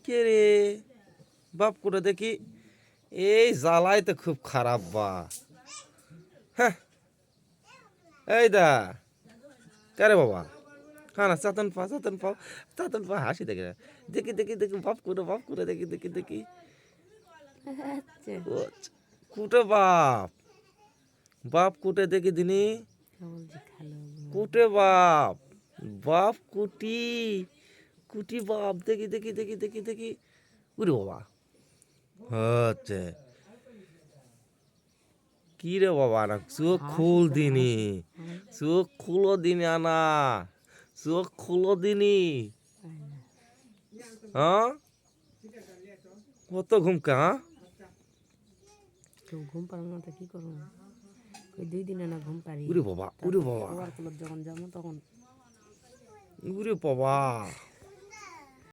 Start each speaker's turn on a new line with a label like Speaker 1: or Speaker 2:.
Speaker 1: কে রে বাপ করে দেখি এই জ্বালাই তো খুব খারাপ বা হ্যাঁ এই দা কারে বাবা হ্যাঁ না চাতন পা হাসি দেখে দেখি দেখি দেখি বাপ করে দেখি দেখি দেখি ও, কুটে বাপ কুটে দেখি দিনি কুটে বাপ কুটি কুটি বাপ দেখি দেখি দেখি দেখি দেখি উরে বাবা হচ্ছে কি রে বাবা না চোখ খুল দিনি চোখ খুলো দিনি আনা চোখ খুলো দিনি হ্যাঁ কত ঘুমকা হ্যাঁ
Speaker 2: ঘুম পারো না তো কি করবো ওই 2 দিনে না ঘুম পারি
Speaker 1: উরে বাবা
Speaker 2: যখন যাবো তখন
Speaker 1: উরে বাবা